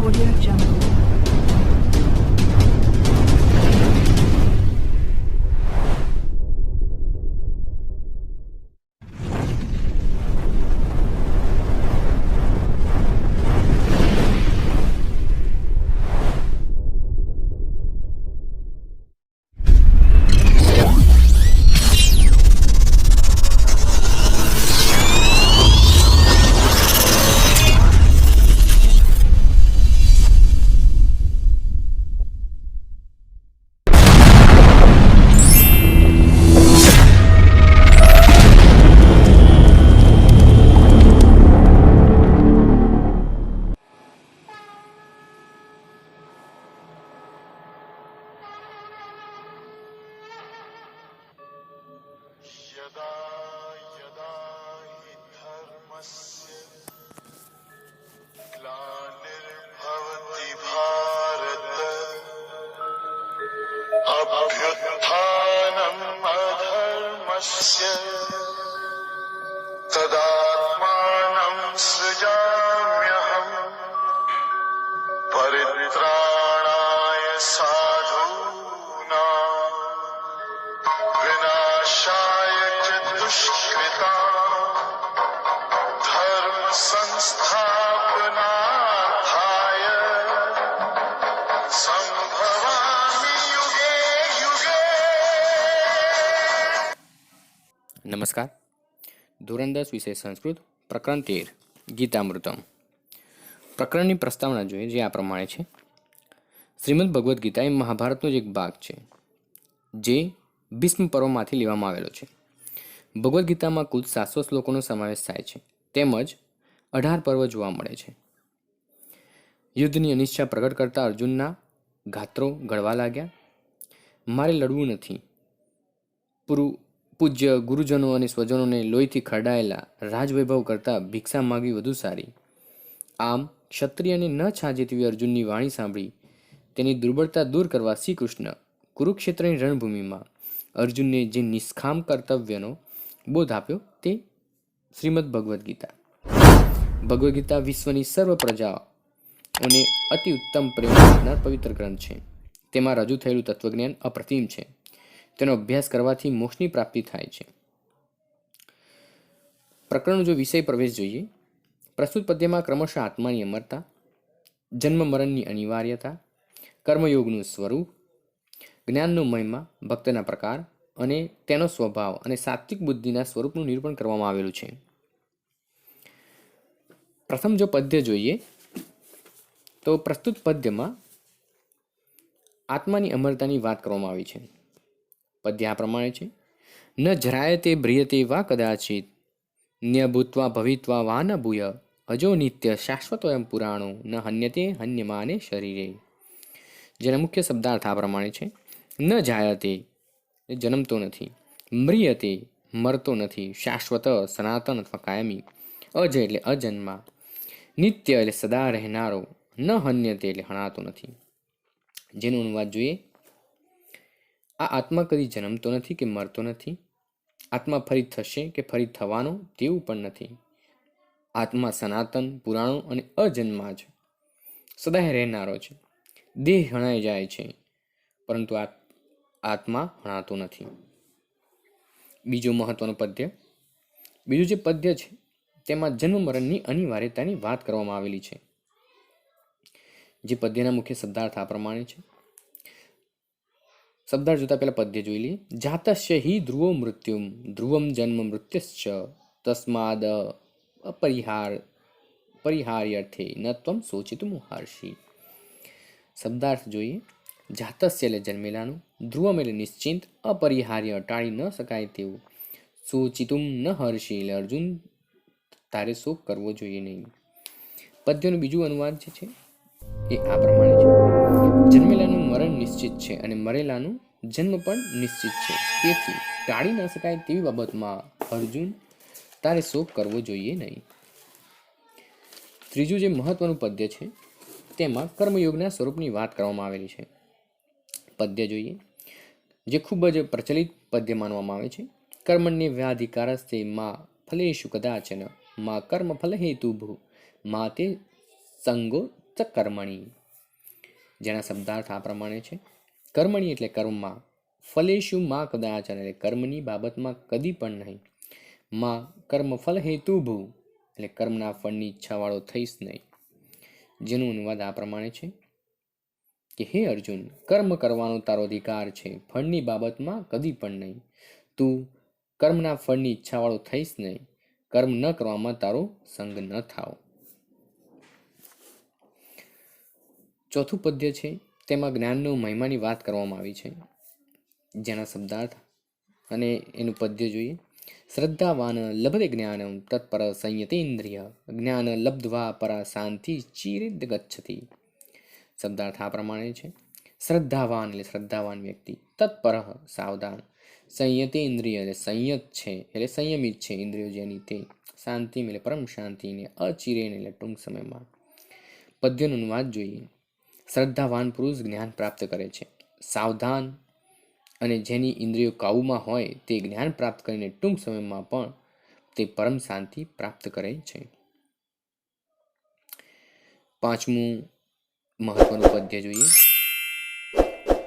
Audio Jungle. यदा यदा हि धर्मस्य ग्लानिर्भवति भारत अभ्युत्थानम् अधर्मस्य तदात्मानं सृजाम्यहम् परित्राणाय साधूनां विनाशाय च दुष्कृतां धर्म संस्थापनार्थाय संभवामि युगे युगे। નમસ્કાર. ધોરણ 10 વિષય સંસ્કૃત પ્રકરણ 13 ગીતામૃતમ. પ્રકરણની પ્રસ્તાવના જોઈએ જે આ પ્રમાણે છે. શ્રીમદ ભગવદ્ ગીતા એ મહાભારતનો જ એક ભાગ છે જે ભીષ્મ પર્વમાંથી લેવામાં આવેલો છે. ભગવદ્ ગીતામાં કુલ 700 શ્લોકોનો સમાવેશ થાય છે તેમજ 18 પર્વ જોવા મળે છે. યુદ્ધની અનિચ્છા પ્રગટ કરતા અર્જુનના ગાત્રો ગળવા લાગ્યા. મારે લડવું નથી. પૂજ્ય ગુરુજનો અને સ્વજનોને લોહીથી ખરડાયેલા રાજવૈભવ કરતાં ભિક્ષા માગવી વધુ સારી. આમ ક્ષત્રિયને ન છાજે તેવી અર્જુનની વાણી સાંભળી તેની દુર્બળતા દૂર કરવા શ્રી કૃષ્ણ કુરુક્ષેત્રની રણભૂમિમાં અર્જુનને જે નિષ્કામ કર્તવ્યનો બોધ આપ્યો તે શ્રીમદ ભગવદ્ ગીતા. ભગવદ્ ગીતા વિશ્વની સર્વ પ્રજાઓને અતિ ઉત્તમ પ્રેમ આપનાર પવિત્ર ગ્રંથ છે. તેમાં રજૂ થયેલું તત્વજ્ઞાન અપ્રતિમ છે. તેનો અભ્યાસ કરવાથી મોક્ષની પ્રાપ્તિ થાય છે. પ્રકરણનો જો વિષય પ્રવેશ જોઈએ. પ્રસ્તુત પદ્યમાં ક્રમશઃ આત્માની અમરતા, જન્મ મરણની અનિવાર્યતા, કર્મયોગનું સ્વરૂપ, જ્ઞાનનો મહિમા, ભક્તના પ્રકાર અને તેનો સ્વભાવ અને સાત્વિક બુદ્ધિના સ્વરૂપનું નિરૂપણ કરવામાં આવેલું છે. પ્રથમ જો પદ્ય જોઈએ તો પ્રસ્તુત પદ્યમાં આત્માની અમરતાની વાત કરવામાં આવી છે. પદ્ય આ પ્રમાણે છે. ન જરાયતે બ્રિયતે વા કદાચિત ન્યભૂત્વા ભવિત્વા વા ન ભૂય અજો નિત્ય શાશ્વતોયમ પુરાણો ન હન્યતે હન્યમાને શરીરે. જેના મુખ્ય શબ્દાર્થ આ પ્રમાણે છે. ન જાયતે જન્મતો નથી, મ્રિયતે મરતો નથી, શાશ્વત સનાતન અથવા કાયમી, અજ એટલે અજન્મા, નિત્ય એટલે સદા રહેનારો, ન હન્યતે એટલે હણાતો નથી. જેનો અનુવાદ જોઈએ. આ આત્મા કદી જન્મતો નથી કે મરતો નથી. આત્મા ફરી થશે કે ફરી થવાનો તેવું પણ નથી. આત્મા સનાતન, પુરાણો અને અજન્મા છે, સદાય રહેનારો છે. દેહ હણાઈ જાય છે પરંતુ આત્મા હણાતો નથી. બીજું મહત્વનું પદ્ય. બીજું જે પદ્ય છે તેમાં જન્મ મરણની અનિવાર્યતાની વાત કરવામાં આવેલી છે. જે પદ્યના મુખ્ય શબ્દાર્થ આ પ્રમાણે છે. શબ્દાર્થ જોતા પહેલા પદ્ય જોઈ લઈએ. જાતસ્ય હિ ધ્રુવો મૃત્યુમ ધ્રુવમ જન્મ મૃત્યુશ્ચ તસ્માદ પરિહાર્યર્થે ન ત્વમ શોચિતુમ હર્ષિ. શબ્દાર્થ જોઈએ. જાતસ્ય એટલે જન્મેલાનું, ધ્રુવમ એટલે નિશ્ચિંત, અપરિહાર્ય ટાળી ન શકાય તેવું, શોચિતુમ ન હર્ષિ એટલે અર્જુન તારે શોક કરવો જોઈએ નહીં. પદ્યનું બીજું અનુવાદ જે છે એ આ પ્રમાણે છે. જન્મેલાનું મરણ નિશ્ચિત છે અને મરેલાનું જન્મ પણ નિશ્ચિત છે. તેથી ટાળી ન શકાય તેવી બાબતમાં અર્જુન તારે શોક કરવો જોઈએ નહીં. ત્રીજું જે મહત્વનું પદ્ય છે તેમાં કર્મયોગના સ્વરૂપની વાત કરવામાં આવેલી છે. પદ્ય જોઈએ જે ખૂબ જ પ્રચલિત પદ્ય માનવામાં આવે છે. કર્મણ્ય વ્યાધિકારસ્તે મા ફલેષુ કદાચન મા કર્મ ફલ હેતુભુ મા તે સંગો નિયત કર્મણી, જેના શબ્દાર્થ આ પ્રમાણે છે. કર્મણી એટલે કર્મમાં, ફલેશુ માં કદાચન એટલે કર્મની બાબતમાં કદી પણ નહીં, માં કર્મફલ હેતુભૂ એટલે કર્મના ફળની ઈચ્છાવાળો થઈશ નહીં. જેનો અનુવાદ આ પ્રમાણે છે કે હે અર્જુન, કર્મ કરવાનો તારો અધિકાર છે, ફળની બાબતમાં કદી પણ નહીં. તું કર્મના ફળની ઈચ્છાવાળો થઈશ નહીં, કર્મ ન કરવામાં તારો સંગ ન થાવ. ચોથું પદ્ય છે તેમાં જ્ઞાનનો મહિમાની વાત કરવામાં આવી છે, જેના શબ્દાર્થ અને એનું પદ્ય જોઈએ. શ્રદ્ધાવાન લભતે જ્ઞાનમ તત્પર સંયતેન્દ્રિય જ્ઞાન લબ્ધવા પરા શાંતિ ચિરેદ ગચ્છતિ. શબ્દાર્થ આ પ્રમાણે છે. શ્રદ્ધાવાન એટલે શ્રદ્ધાવાન વ્યક્તિ, તત્પર સાવધાન, સંયતેન્દ્રિય એટલે સંયત છે એટલે સંયમિત છે ઇન્દ્રિયો જેની તે, શાંતિ એટલે પરમ શાંતિ ને અચિરેન એટલે ટૂંક સમયમાં. પદ્યનો અનુવાદ જોઈએ. શ્રદ્ધાવાન પુરુષ જ્ઞાન પ્રાપ્ત કરે છે, સાવધાન અને જેની ઇન્દ્રિયો કાબૂમાં હોય તે જ્ઞાન પ્રાપ્ત કરીને ટૂંક સમયમાં પણ તે પરમ શાંતિ પ્રાપ્ત કરે છે. પાંચમું મહત્વનું પદ્ય જોઈએ.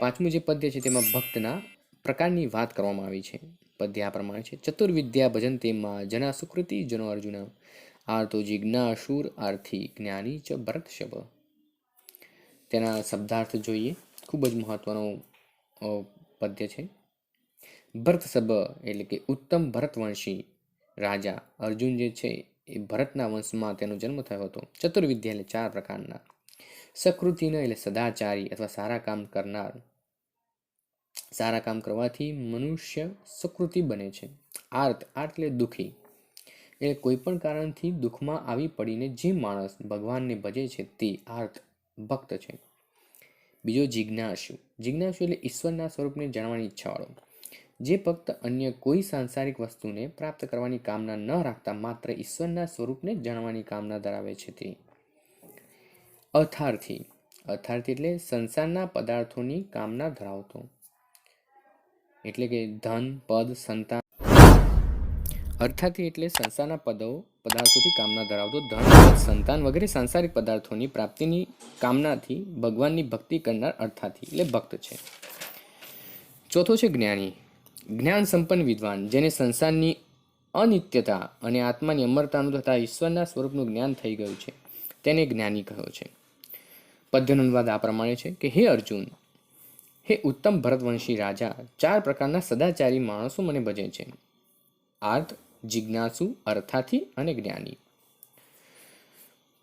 પાંચમું જે પદ્ય છે તેમાં ભક્તના પ્રકારની વાત કરવામાં આવી છે. પદ્ય આ પ્રમાણે છે. ચતુર્વિદ્યા ભજંતેમાં જના સુકૃતિ જનો અર્જુન આર્તો જિજ્ઞાસુર આર્થી જ્ઞાની ચ ભરતશબ. તેના શબ્દાર્થ જોઈએ. ખૂબ જ મહત્વનો પદ્ય છે. ભરતશબ એટલે કે ઉત્તમ ભરતવંશી રાજા અર્જુન જે છે એ ભરતના વંશમાં તેનો જન્મ થયો હતો. ચતુર્વિદ્યા એટલે ચાર પ્રકારના, સકૃતિન એટલે સદાચારી અથવા સારા કામ કરનાર, સારા કામ કરવાથી મનુષ્ય સુકૃતિ બને છે. આર્ત એટલે દુઃખી, એટલે કોઈ પણ કારણથી દુઃખમાં આવી પડીને જે માણસ ભગવાનને ભજે છે તે આર્ત ભક્ત છે. બીજો જિજ્ઞાસુ, જિજ્ઞાસુ એટલે ઈશ્વરના સ્વરૂપને જાણવાની ઈચ્છાવાળો, જે ફક્ત અન્ય કોઈ સાંસારિક વસ્તુને પ્રાપ્ત કરવાની કામના ન રાખતા માત્ર ઈશ્વરના સ્વરૂપને જાણવાની કામના ધરાવે છે તે. અર્થાર્થી, અર્થાર્થી એટલે સંસારના પદાર્થોની કામના ધરાવતો, એટલે કે ધન પદ સંતાન. અર્થાર્થી એટલે સંસારના પદાર્થોથી કામના ધરાવતો, ધન પદ સંતાન વગેરે સાંસારિક પદાર્થોની પ્રાપ્તિની કામનાથી ભગવાનની ભક્તિ કરનાર અર્થાર્થી એટલે ભક્ત છે. ચોથો છે જ્ઞાની, જ્ઞાન સંપન્ન વિદ્વાન, જેને સંસારની અનિત્યતા અને આત્માની અમરતાનું તથા ઈશ્વરના સ્વરૂપનું જ્ઞાન થઈ ગયું છે તેને જ્ઞાની કહ્યો છે. પદ્યનો અનુવાદ આ પ્રમાણે છે કે હે અર્જુન, હે ઉત્તમ ભરતવંશી રાજા, ચાર પ્રકારના સદાચારી માણસો મને ભજે છે, આર્ત, જિજ્ઞાસુ, અર્થાર્થી અને જ્ઞાની.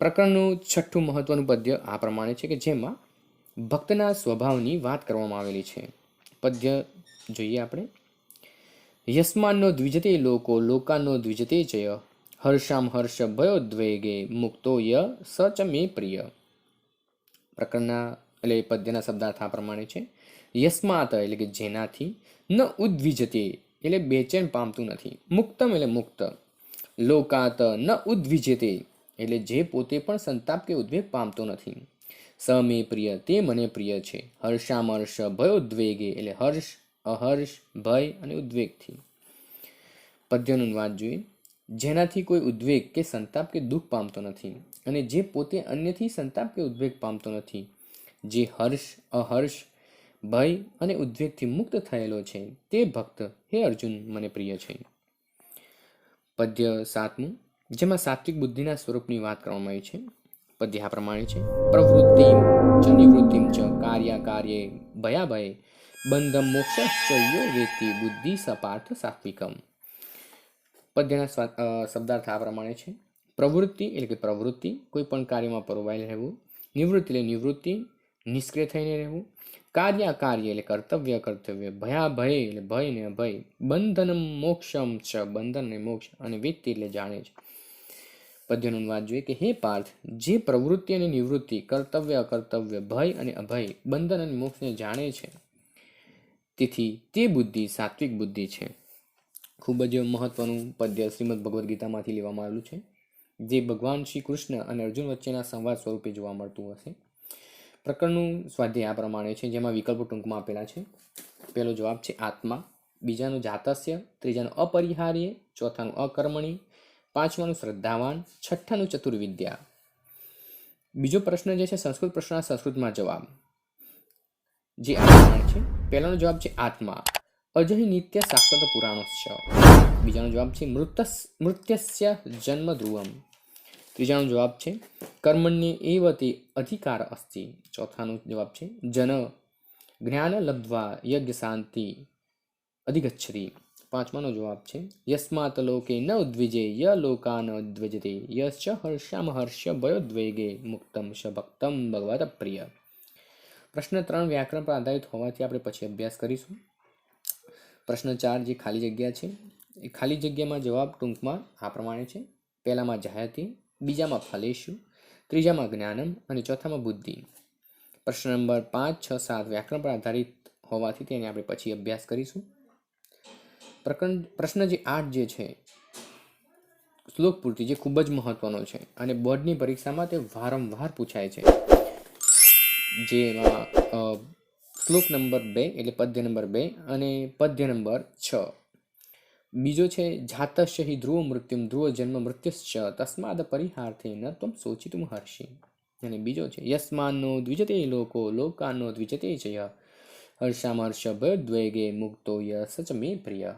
પ્રકરણનું છઠ્ઠું મહત્વનું પદ્ય આ પ્રમાણે છે કે જેમાં ભક્તના સ્વભાવની વાત કરવામાં આવેલી છે. પદ્ય જોઈએ આપણે. યસ્માન્નો દ્વિજતે લોકો લોકાનો દ્વિજતે ચય હર્ષામ હર્ષ ભયોદ્વેગે મુક્તો ય સ ચ મે પ્રિય. પ્રકરણના એટલે પદ્યના શબ્દાર્થ આ પ્રમાણે છે. યસ્માત એટલે કે જેનાથી, ન ઉદ્વિજતે એટલે બેચેન પામતું નથી, મુક્તમ એટલે મુક્ત, લોકાત ન ઉદ્વિજતે એટલે જે પોતે પણ સંતાપ કે ઉદ્વેગ પામતો નથી, સ મે પ્રિય તે મને પ્રિય છે, હર્ષામર્ષ ભયોદ્વેગે એટલે હર્ષ અહર્ષ ભય અને ઉદ્વેગથી. પદ્યનો અનુવાદ જોઈએ. જેનાથી કોઈ ઉદ્વેગ કે સંતાપ કે દુઃખ પામતો નથી અને જે પોતે અન્યથી સંતાપ કે ઉદ્વેગ પામતો નથી, જે હર્ષ અહર્ષ ભય અને ઉદ્વેગથી મુક્ત થયેલો છે તે ભક્ત હે અર્જુન મને પ્રિય છે. પદ્ય સાતમું, જેમાં સાત્વિક બુદ્ધિના સ્વરૂપની વાત કરવામાં આવી છે. પદ્ય આ પ્રમાણે છે. પ્રવૃત્તિમ ચ નિવૃત્તિમ ચ કાર્યાકાર્યે ભયાભયે બંધમ મોક્ષશ્ચ યો વેત્તિ બુદ્ધિ સપાર્થ સાત્વિકમ. પદ્યના શબ્દાર્થ આ પ્રમાણે છે. પ્રવૃત્તિ એટલે કે પ્રવૃત્તિ, કોઈ પણ કાર્યમાં પરોવાયેલ રહેવું. નિવૃત્તિ એટલે નિવૃત્તિ, નિષ્ક્રિય થઈને રહેવું. કાર્યાકાર્ય એટલે કર્તવ્ય કર્તવ્ય. ભયાભય એટલે ભય ને અભય. બંધન મોક્ષમ ચ બંધન અને મોક્ષ, અને વેત્તિ એટલે જાણે છે. પદ્યનો અનુવાદ જોઈએ કે હે પાર્થ, જે પ્રવૃત્તિ અને નિવૃત્તિ, કર્તવ્ય અકર્તવ્ય, ભય અને અભય, બંધન અને મોક્ષને જાણે છે તેથી તે બુદ્ધિ સાત્વિક બુદ્ધિ છે. ખૂબ જ મહત્વનું પદ્ય શ્રીમદ ભગવદ્ ગીતામાંથી લેવામાં આવેલું છે, જે ભગવાન શ્રી કૃષ્ણ અને અર્જુન વચ્ચેના સંવાદ સ્વરૂપે જોવા મળતું હશે. પ્રકરણનું સ્વાધ્યાય આ પ્રમાણે છે, જેમાં વિકલ્પો ટૂંકમાં આપેલા છે. પહેલો જવાબ છે આત્મા, બીજાનું જાતસ્ય, ત્રીજાનું અપરિહાર્ય, ચોથાનું અકર્મણી, પાંચમાનું શ્રદ્ધાવાન, છઠ્ઠાનું ચતુર્વિદ્યા. બીજો પ્રશ્ન જે છે સંસ્કૃત પ્રશ્નના સંસ્કૃતમાં જવાબ જે આ પ્રમાણે છે. પહેલાનો જવાબ છે આત્મા અજહિ નિત્ય શાશ્વત પુરાણોશ્ચ. બીજાનો જવાબ છે મૃત્યસ્ય જન્મ ધ્રુવમ. ત્રીજાનો જવાબ છે કર્મણ્ય એવ તે અધિકાર અસ્તિ. ચોથાનો જવાબ છે જન જ્ઞાન લબ્ધ્વા યજ્ઞ શાંતિ અધિગચ્છતિ. પાંચમાનો જવાબ છે યસ્માત લોકે ન ઉદ્વિજે ય લોકા ન દ્વિજતે યશ્ચ હર્ષામહર્ષ્ય ભયોદ્વેગે મુક્તમ શ ભક્તમ ભગવત પ્રિય. પ્રશ્ન 3 વ્યાકરણ પર આધારિત હોવાથી આપણે પછી અભ્યાસ કરીશું. પ્રશ્ન 4 જે ખાલી જગ્યા છે એ ખાલી જગ્યામાં જવાબ ટૂંકમાં આ પ્રમાણે છે. પહેલામાં જાયતી, બીજામાં ફલેશુ, ત્રીજામાં જ્ઞાનમ અને ચોથામાં બુદ્ધિ. પ્રશ્ન નંબર 5, 6, 7 વ્યાકરણ પર આધારિત હોવાથી તેને આપણે પછી અભ્યાસ કરીશું. પ્રશ્ન જે 8 જે છે શ્લોક પૂર્તિ જે ખૂબ જ મહત્વનો છે અને બોર્ડની પરીક્ષામાં તે વારંવાર પૂછાય છે. જેમાં શ્લોક નંબર 2 એટલે પદ્ય નંબર 2 અને પદ્ય નંબર 6. બીજો છે જાતસ્ય હિ ધ્રુવ મૃત્યુમ ધ્રુવ જન્મ મૃત્યુશ્ચ તસ્માદ પરિહાર્થે ન ત્વમ શોચિતુમ હર્ષિ. અને બીજો છે યસ્માન્નો દ્વિજતે લોકો લોકાનો દ્વિજતે ચ યઃ હર્ષામહર્ષ ભયોદ્વેગે મુક્તો યઃ સ ચ મે પ્રિય.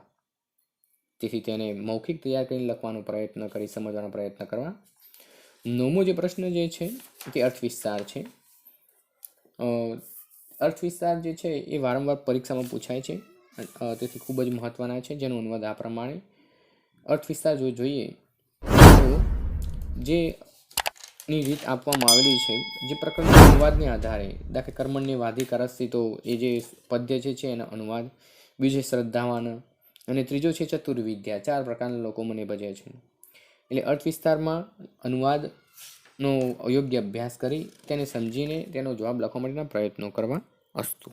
તેથી તેને મૌખિક તૈયાર કરીને લખવાનો પ્રયત્ન કરી સમજવાનો પ્રયત્ન કરવા. 9મો જે પ્રશ્ન જે છે તે અર્થવિસ્તાર છે. અર્થવિસ્તાર જે છે એ વારંવાર પરીક્ષામાં પૂછાય છે, તેથી ખૂબ જ મહત્વના છે. જેનો અનુવાદ આ પ્રમાણે અર્થવિસ્તાર જો જોઈએ તો જે ની રીત આપવામાં આવેલી છે જે પ્રકરણના અનુવાદને આધારે દાખલા કર્મણ્ય વાધિકારસ્થી તો એ જે પદ્ય છે એનો અનુવાદ, બીજો છે શ્રદ્ધાવાન અને ત્રીજો છે ચતુર્વિદ્યા. 4 પ્રકારના લોકો મને ભજે છે. એટલે અર્થવિસ્તારમાં અનુવાદનો યોગ્ય અભ્યાસ કરી તેને સમજીને તેનો જવાબ લખવા માટેના પ્રયત્નો કરવા. અસ્તુ.